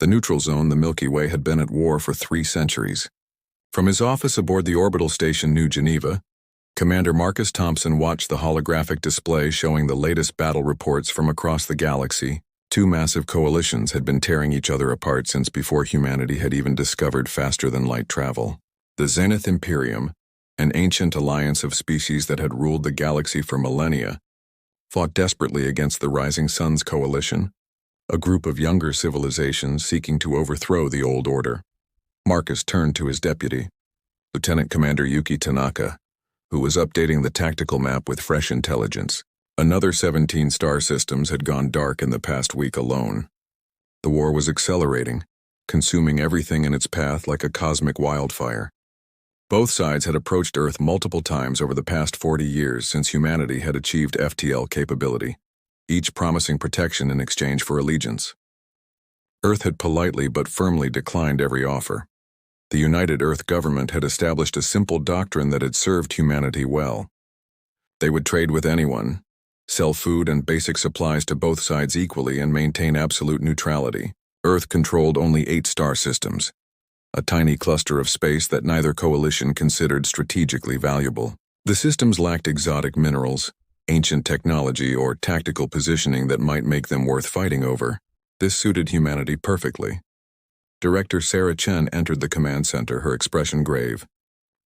The neutral zone, the Milky Way, had been at war for 3 centuries. From his office aboard the orbital station New Geneva, Commander Marcus Thompson watched the holographic display showing the latest battle reports from across the galaxy. 2 massive coalitions had been tearing each other apart since before humanity had even discovered faster-than-light travel. The Zenith Imperium, an ancient alliance of species that had ruled the galaxy for millennia, fought desperately against the Rising Suns Coalition, a group of younger civilizations seeking to overthrow the old order. Marcus turned to his deputy, Lieutenant Commander Yuki Tanaka, who was updating the tactical map with fresh intelligence. Another 17 star systems had gone dark in the past week alone. The war was accelerating, consuming everything in its path like a cosmic wildfire. Both sides had approached Earth multiple times over the past 40 years since humanity had achieved FTL capability, each promising protection in exchange for allegiance. Earth had politely but firmly declined every offer. The United Earth government had established a simple doctrine that had served humanity well. They would trade with anyone, sell food and basic supplies to both sides equally, and maintain absolute neutrality. Earth controlled only 8 star systems, a tiny cluster of space that neither coalition considered strategically valuable. The systems lacked exotic minerals, ancient technology, or tactical positioning that might make them worth fighting over. This suited humanity perfectly. Director Sarah Chen entered the command center, her expression grave.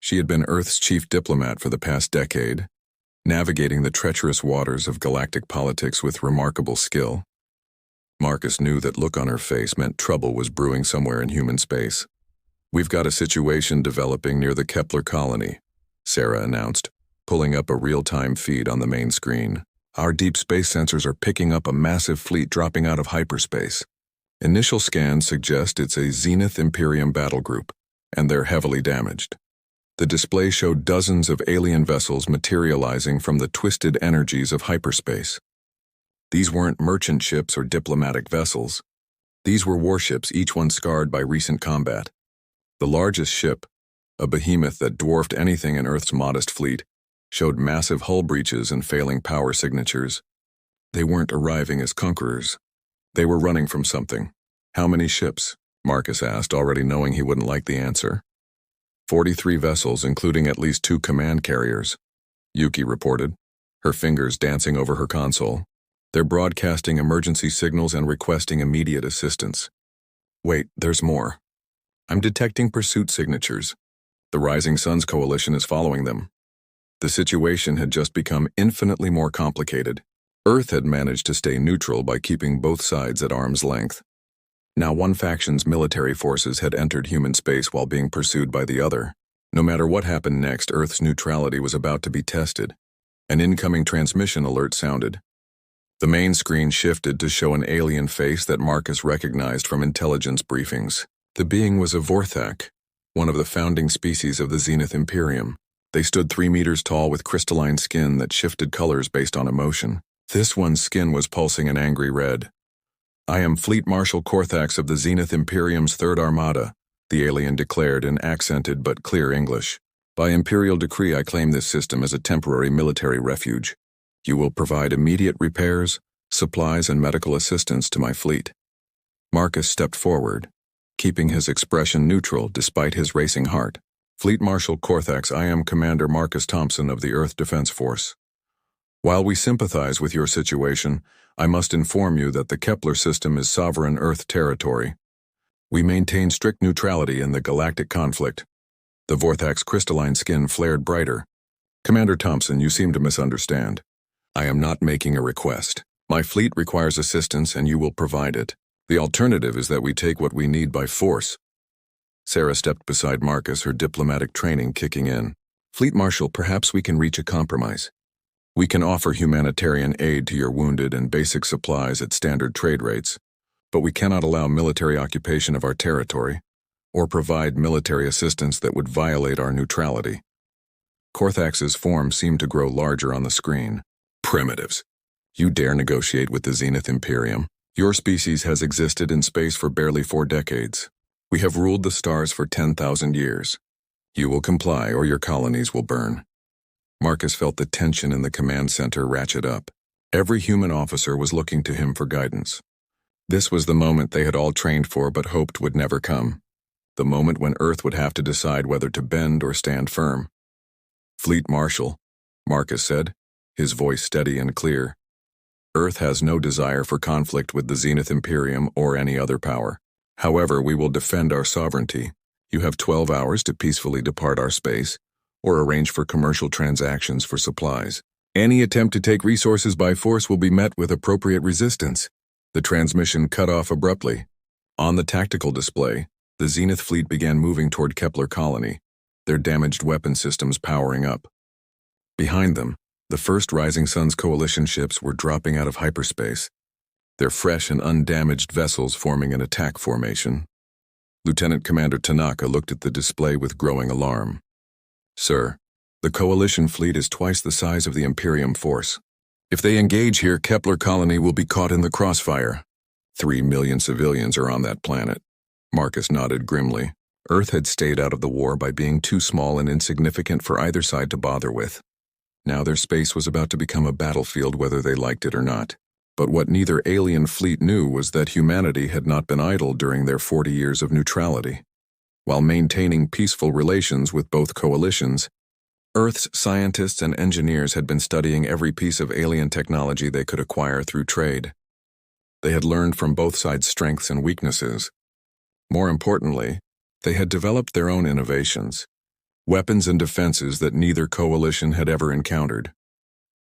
She had been Earth's chief diplomat for the past decade, navigating the treacherous waters of galactic politics with remarkable skill. Marcus knew that look on her face meant trouble was brewing somewhere in human space. "We've got a situation developing near the Kepler colony," Sarah announced, pulling up a real-time feed on the main screen. "Our deep space sensors are picking up a massive fleet dropping out of hyperspace. Initial scans suggest it's a Zenith Imperium battle group, and they're heavily damaged." The display showed dozens of alien vessels materializing from the twisted energies of hyperspace. These weren't merchant ships or diplomatic vessels. These were warships, each one scarred by recent combat. The largest ship, a behemoth that dwarfed anything in Earth's modest fleet, showed massive hull breaches and failing power signatures. They weren't arriving as conquerors. They were running from something. "How many ships?" Marcus asked, already knowing he wouldn't like the answer. 43 vessels, including at least 2 command carriers, Yuki reported, her fingers dancing over her console. "They're broadcasting emergency signals and requesting immediate assistance." "Wait, there's more. I'm detecting pursuit signatures. The Rising Suns Coalition is following them." The situation had just become infinitely more complicated. Earth had managed to stay neutral by keeping both sides at arm's length. Now one faction's military forces had entered human space while being pursued by the other. No matter what happened next, Earth's neutrality was about to be tested. An incoming transmission alert sounded. The main screen shifted to show an alien face that Marcus recognized from intelligence briefings. The being was a Vorthak, one of the founding species of the Zenith Imperium. They stood 3 meters tall with crystalline skin that shifted colors based on emotion. This one's skin was pulsing an angry red. "I am Fleet Marshal Korthax of the Zenith Imperium's 3rd Armada," the alien declared in accented but clear English. "By imperial decree, I claim this system as a temporary military refuge. You will provide immediate repairs, supplies, and medical assistance to my fleet." Marcus stepped forward, keeping his expression neutral despite his racing heart. "Fleet Marshal Korthax, I am Commander Marcus Thompson of the Earth Defense Force. While we sympathize with your situation, I must inform you that the Kepler system is sovereign Earth territory. We maintain strict neutrality in the galactic conflict." The Vorthak's crystalline skin flared brighter. "Commander Thompson, you seem to misunderstand. I am not making a request. My fleet requires assistance and you will provide it. The alternative is that we take what we need by force." Sarah stepped beside Marcus, her diplomatic training kicking in. "Fleet Marshal, perhaps we can reach a compromise. We can offer humanitarian aid to your wounded and basic supplies at standard trade rates, but we cannot allow military occupation of our territory, or provide military assistance that would violate our neutrality." Korthax's form seemed to grow larger on the screen. "Primitives. You dare negotiate with the Zenith Imperium? Your species has existed in space for barely 4 decades. We have ruled the stars for 10,000 years. You will comply or your colonies will burn." Marcus felt the tension in the command center ratchet up. Every human officer was looking to him for guidance. This was the moment they had all trained for but hoped would never come. The moment when Earth would have to decide whether to bend or stand firm. "Fleet Marshal," Marcus said, his voice steady and clear. "Earth has no desire for conflict with the Zenith Imperium or any other power. However, we will defend our sovereignty. You have 12 hours to peacefully depart our space, or arrange for commercial transactions for supplies. Any attempt to take resources by force will be met with appropriate resistance." The transmission cut off abruptly. On the tactical display, the Zenith fleet began moving toward Kepler Colony, their damaged weapon systems powering up. Behind them, the first Rising Suns coalition ships were dropping out of hyperspace, their fresh and undamaged vessels forming an attack formation. Lieutenant Commander Tanaka looked at the display with growing alarm. "Sir, the coalition fleet is twice the size of the Imperium force. If they engage here, Kepler Colony will be caught in the crossfire. 3 million civilians are on that planet." Marcus nodded grimly. Earth had stayed out of the war by being too small and insignificant for either side to bother with. Now their space was about to become a battlefield whether they liked it or not. But what neither alien fleet knew was that humanity had not been idle during their 40 years of neutrality. While maintaining peaceful relations with both coalitions, Earth's scientists and engineers had been studying every piece of alien technology they could acquire through trade. They had learned from both sides' strengths and weaknesses. More importantly, they had developed their own innovations, weapons and defenses that neither coalition had ever encountered.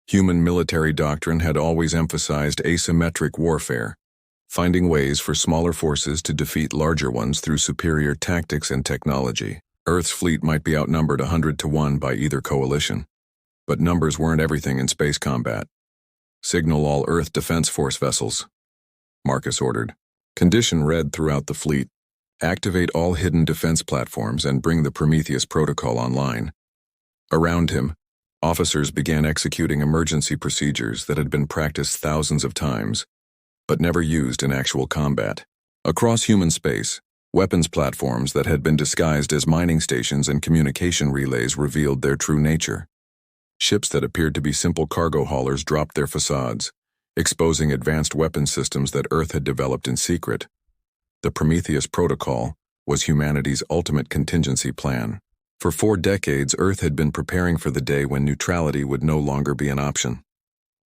Human military doctrine had always emphasized asymmetric warfare, finding ways for smaller forces to defeat larger ones through superior tactics and technology. Earth's fleet might be outnumbered 100 to 1 by either coalition, but numbers weren't everything in space combat. "Signal all Earth Defense Force vessels," Marcus ordered. Condition read throughout the fleet. "Activate all hidden defense platforms and bring the Prometheus protocol online." Around him, officers began executing emergency procedures that had been practiced thousands of times, but never used in actual combat. Across human space, weapons platforms that had been disguised as mining stations and communication relays revealed their true nature. Ships that appeared to be simple cargo haulers dropped their facades, exposing advanced weapon systems that Earth had developed in secret. The Prometheus Protocol was humanity's ultimate contingency plan. For 4 decades, Earth had been preparing for the day when neutrality would no longer be an option.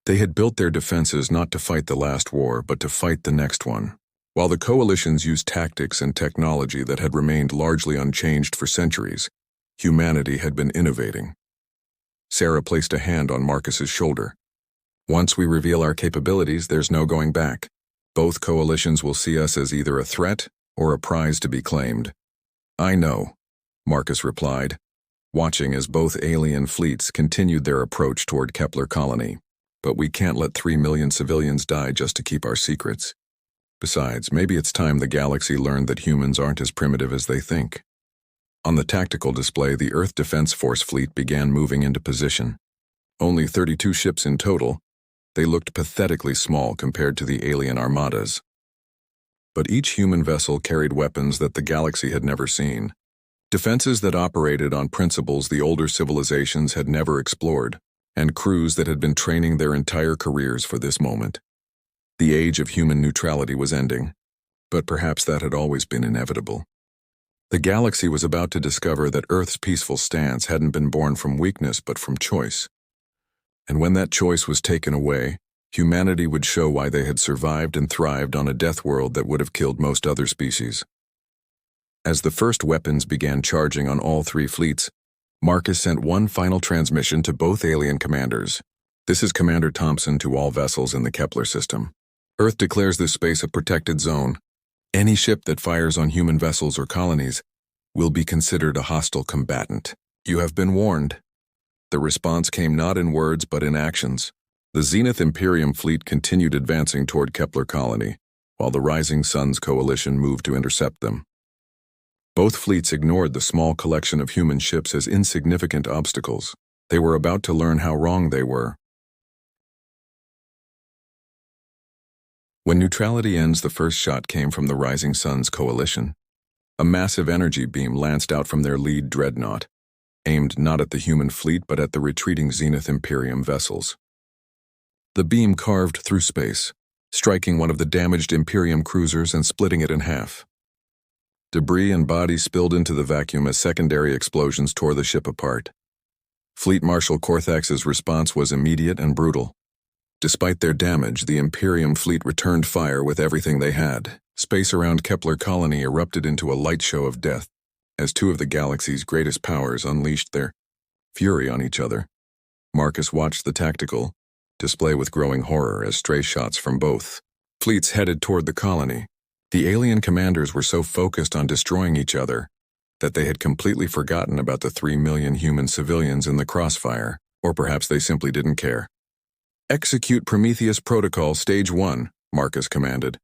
They had built their defenses not to fight the last war, but to fight the next one. While the coalitions used tactics and technology that had remained largely unchanged for centuries, humanity had been innovating. Sarah placed a hand on Marcus's shoulder. "Once we reveal our capabilities, there's no going back. Both coalitions will see us as either a threat or a prize to be claimed." "I know," Marcus replied, watching as both alien fleets continued their approach toward Kepler Colony. "But we can't let 3 million civilians die just to keep our secrets. Besides, maybe it's time the galaxy learned that humans aren't as primitive as they think." On the tactical display, the Earth Defense Force fleet began moving into position. Only 32 ships in total, they looked pathetically small compared to the alien armadas. But each human vessel carried weapons that the galaxy had never seen. Defenses that operated on principles the older civilizations had never explored, and crews that had been training their entire careers for this moment. The age of human neutrality was ending, but perhaps that had always been inevitable. The galaxy was about to discover that Earth's peaceful stance hadn't been born from weakness but from choice. And when that choice was taken away, humanity would show why they had survived and thrived on a death world that would have killed most other species. As the first weapons began charging on all 3 fleets, Marcus sent one final transmission to both alien commanders. "This is Commander Thompson to all vessels in the Kepler system. Earth declares this space a protected zone. Any ship that fires on human vessels or colonies will be considered a hostile combatant. You have been warned." The response came not in words but in actions. The Zenith Imperium fleet continued advancing toward Kepler Colony, while the Rising Suns coalition moved to intercept them. Both fleets ignored the small collection of human ships as insignificant obstacles. They were about to learn how wrong they were. When neutrality ends, the first shot came from the Rising Suns coalition. A massive energy beam lanced out from their lead dreadnought, aimed not at the human fleet but at the retreating Zenith Imperium vessels. The beam carved through space, striking one of the damaged Imperium cruisers and splitting it in half. Debris and bodies spilled into the vacuum as secondary explosions tore the ship apart. Fleet Marshal Korthax's response was immediate and brutal. Despite their damage, the Imperium fleet returned fire with everything they had. Space around Kepler Colony erupted into a light show of death, as two of the galaxy's greatest powers unleashed their fury on each other. Marcus watched the tactical display with growing horror as stray shots from both fleets headed toward the colony. The alien commanders were so focused on destroying each other that they had completely forgotten about the 3 million human civilians in the crossfire, or perhaps they simply didn't care. "Execute Prometheus Protocol Stage 1, Marcus commanded.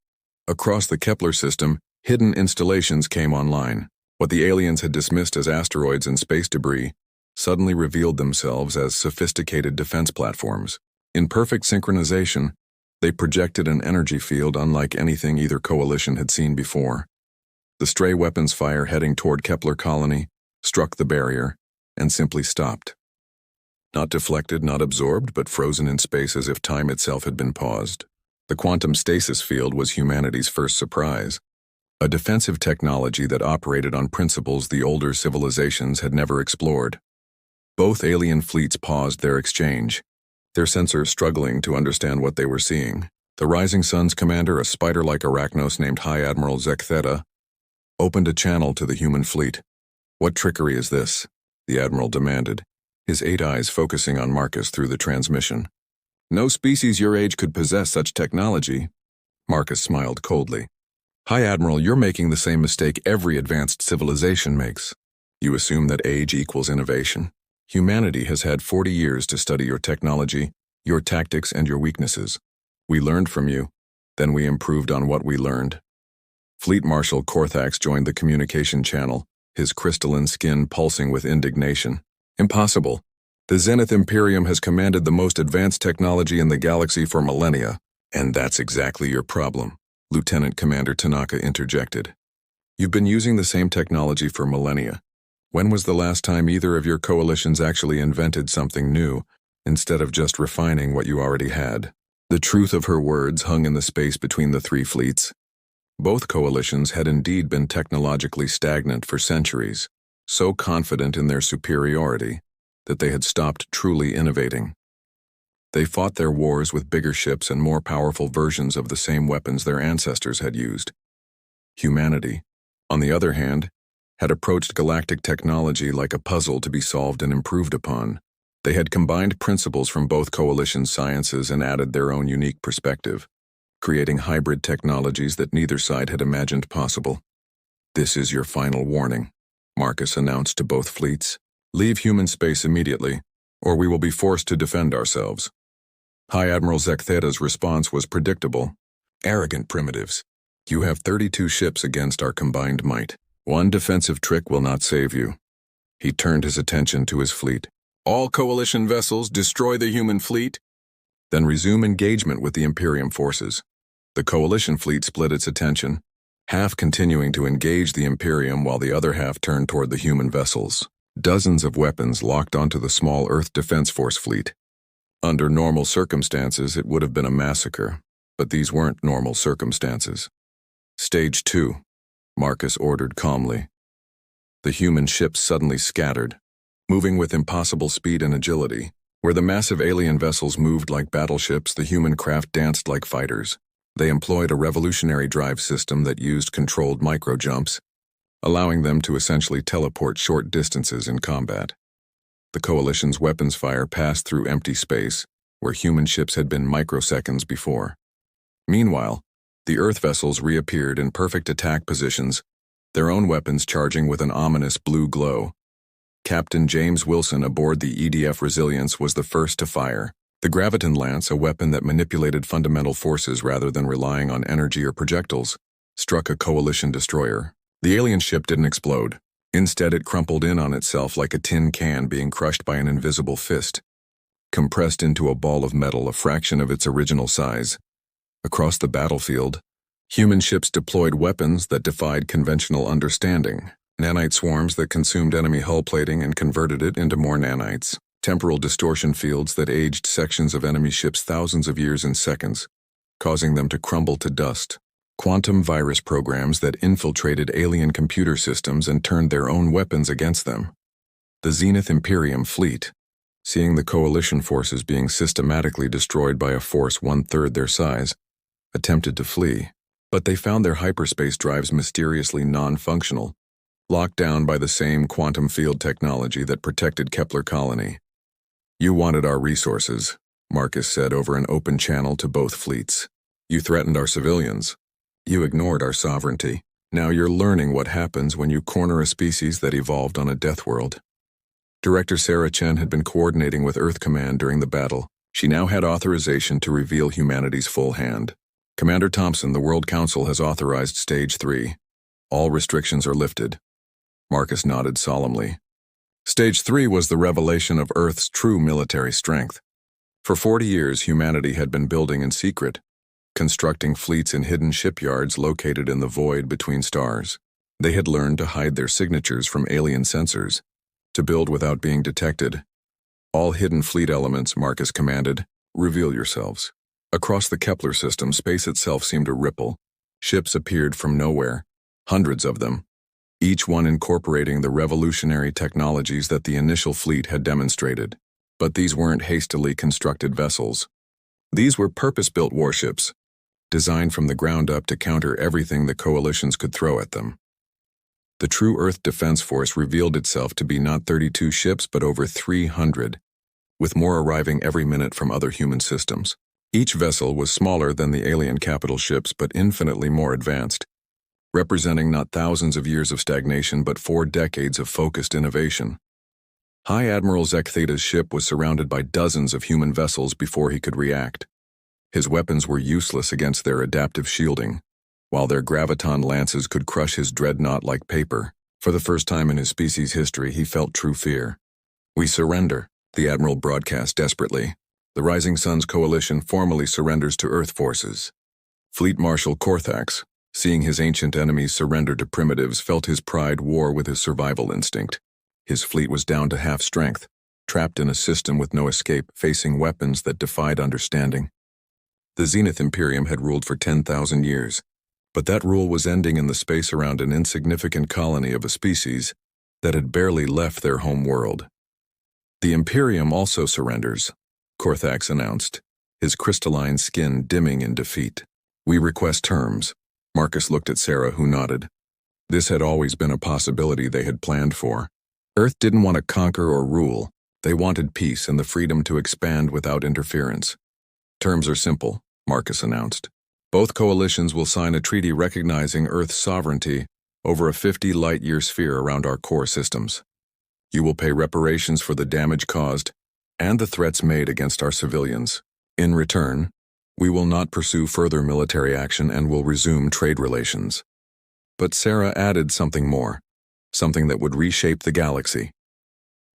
Across the Kepler system, hidden installations came online. What the aliens had dismissed as asteroids and space debris suddenly revealed themselves as sophisticated defense platforms. In perfect synchronization, they projected an energy field unlike anything either coalition had seen before. The stray weapons fire heading toward Kepler Colony struck the barrier and simply stopped. Not deflected, not absorbed, but frozen in space as if time itself had been paused. The quantum stasis field was humanity's first surprise, a defensive technology that operated on principles the older civilizations had never explored. Both alien fleets paused their exchange, their sensors struggling to understand what they were seeing. The Rising Sun's commander, a spider-like arachnos named High Admiral Zektheta, opened a channel to the human fleet. "What trickery is this?" the admiral demanded, his 8 eyes focusing on Marcus through the transmission. "No species your age could possess such technology." Marcus smiled coldly. "High Admiral, you're making the same mistake every advanced civilization makes. You assume that age equals innovation. Humanity has had 40 years to study your technology, your tactics, and your weaknesses. We learned from you, then we improved on what we learned." Fleet Marshal Korthax joined the communication channel, his crystalline skin pulsing with indignation. "Impossible. The Zenith Imperium has commanded the most advanced technology in the galaxy for millennia, and that's exactly your problem," Lieutenant Commander Tanaka interjected. "You've been using the same technology for millennia. When was the last time either of your coalitions actually invented something new, instead of just refining what you already had?" The truth of her words hung in the space between the 3 fleets. Both coalitions had indeed been technologically stagnant for centuries, so confident in their superiority that they had stopped truly innovating. They fought their wars with bigger ships and more powerful versions of the same weapons their ancestors had used. Humanity, on the other hand, had approached galactic technology like a puzzle to be solved and improved upon. They had combined principles from both coalition sciences and added their own unique perspective, creating hybrid technologies that neither side had imagined possible. "This is your final warning," Marcus announced to both fleets. "Leave human space immediately, or we will be forced to defend ourselves." High Admiral Zektheta's response was predictable. "Arrogant primitives. You have 32 ships against our combined might. One defensive trick will not save you." He turned his attention to his fleet. "All coalition vessels destroy the human fleet, then resume engagement with the Imperium forces." The coalition fleet split its attention, half continuing to engage the Imperium while the other half turned toward the human vessels. Dozens of weapons locked onto the small Earth Defense Force fleet. Under normal circumstances, it would have been a massacre, but these weren't normal circumstances. "Stage 2, Marcus ordered calmly. The human ships suddenly scattered, moving with impossible speed and agility. Where the massive alien vessels moved like battleships, the human craft danced like fighters. They employed a revolutionary drive system that used controlled micro-jumps, allowing them to essentially teleport short distances in combat. The Coalition's weapons fire passed through empty space, where human ships had been microseconds before. Meanwhile, the Earth vessels reappeared in perfect attack positions, their own weapons charging with an ominous blue glow. Captain James Wilson aboard the EDF Resilience was the first to fire. The Graviton Lance, a weapon that manipulated fundamental forces rather than relying on energy or projectiles, struck a Coalition destroyer. The alien ship didn't explode. Instead, it crumpled in on itself like a tin can being crushed by an invisible fist, compressed into a ball of metal a fraction of its original size. Across the battlefield, human ships deployed weapons that defied conventional understanding. Nanite swarms that consumed enemy hull plating and converted it into more nanites. Temporal distortion fields that aged sections of enemy ships thousands of years in seconds. causing them to crumble to dust. Quantum virus programs that infiltrated alien computer systems and turned their own weapons against them. The Zenith Imperium fleet, seeing the coalition forces being systematically destroyed by a force 1/3 their size, attempted to flee, but they found their hyperspace drives mysteriously non-functional, locked down by the same quantum field technology that protected Kepler Colony. "You wanted our resources," Marcus said over an open channel to both fleets. "You threatened our civilians. You ignored our sovereignty. Now you're learning what happens when you corner a species that evolved on a death world." Director Sarah Chen had been coordinating with Earth Command during the battle. She now had authorization to reveal humanity's full hand. "Commander Thompson, the World Council has authorized Stage 3. All restrictions are lifted." Marcus nodded solemnly. Stage 3 was the revelation of Earth's true military strength. For 40 years, humanity had been building in secret, constructing fleets in hidden shipyards located in the void between stars. They had learned to hide their signatures from alien sensors, to build without being detected. "All hidden fleet elements," Marcus commanded, "reveal yourselves." Across the Kepler system, space itself seemed to ripple. Ships appeared from nowhere, hundreds of them, each one incorporating the revolutionary technologies that the initial fleet had demonstrated. But these weren't hastily constructed vessels. These were purpose-built warships, designed from the ground up to counter everything the coalitions could throw at them. The true Earth Defense Force revealed itself to be not 32 ships but over 300, with more arriving every minute from other human systems. Each vessel was smaller than the alien capital ships but infinitely more advanced, representing not thousands of years of stagnation but 4 decades of focused innovation. High Admiral Zek Theta's ship was surrounded by dozens of human vessels before he could react. His weapons were useless against their adaptive shielding, while their graviton lances could crush his dreadnought like paper. For the first time in his species' history, he felt true fear. "We surrender," the Admiral broadcast desperately. "The Rising Sun's coalition formally surrenders to Earth forces." Fleet Marshal Korthax, seeing his ancient enemies surrender to primitives, felt his pride war with his survival instinct. His fleet was down to half strength, trapped in a system with no escape, facing weapons that defied understanding. The Zenith Imperium had ruled for 10,000 years, but that rule was ending in the space around an insignificant colony of a species that had barely left their home world. "The Imperium also surrenders," Korthax announced, his crystalline skin dimming in defeat. "We request terms." Marcus looked at Sarah, who nodded. This had always been a possibility they had planned for. Earth didn't want to conquer or rule. They wanted peace and the freedom to expand without interference. "Terms are simple," Marcus announced. "Both coalitions will sign a treaty recognizing Earth's sovereignty over a 50-light-year sphere around our core systems. You will pay reparations for the damage caused and the threats made against our civilians. In return, we will not pursue further military action and will resume trade relations." But Sarah added something more, something that would reshape the galaxy.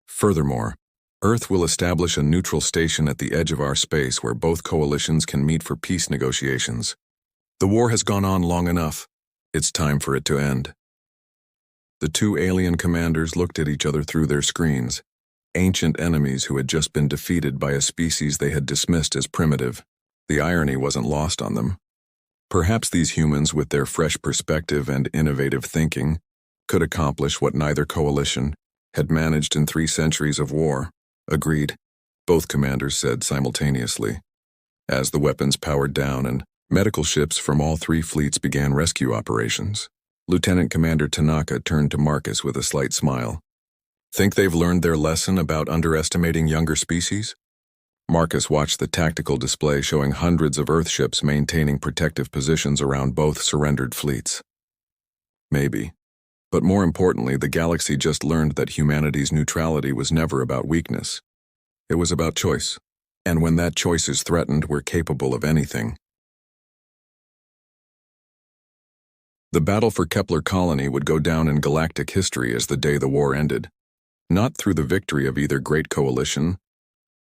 "Furthermore, Earth will establish a neutral station at the edge of our space where both coalitions can meet for peace negotiations. The war has gone on long enough. It's time for it to end." The two alien commanders looked at each other through their screens, ancient enemies who had just been defeated by a species they had dismissed as primitive. The irony wasn't lost on them. Perhaps these humans, with their fresh perspective and innovative thinking, could accomplish what neither coalition had managed in 3 centuries of war. "Agreed," both commanders said simultaneously. As the weapons powered down and medical ships from all 3 fleets began rescue operations, Lieutenant Commander Tanaka turned to Marcus with a slight smile. "Think they've learned their lesson about underestimating younger species?" Marcus watched the tactical display showing hundreds of Earth ships maintaining protective positions around both surrendered fleets. "Maybe. But more importantly, the galaxy just learned that humanity's neutrality was never about weakness. It was about choice. And when that choice is threatened, we're capable of anything." The battle for Kepler Colony would go down in galactic history as the day the war ended. Not through the victory of either great coalition,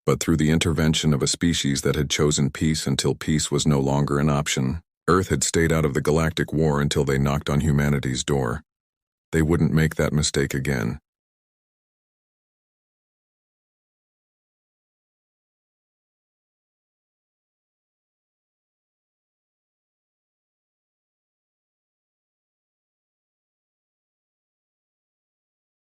but through the intervention of a species that had chosen peace until peace was no longer an option. Earth had stayed out of the galactic war until they knocked on humanity's door. They wouldn't make that mistake again.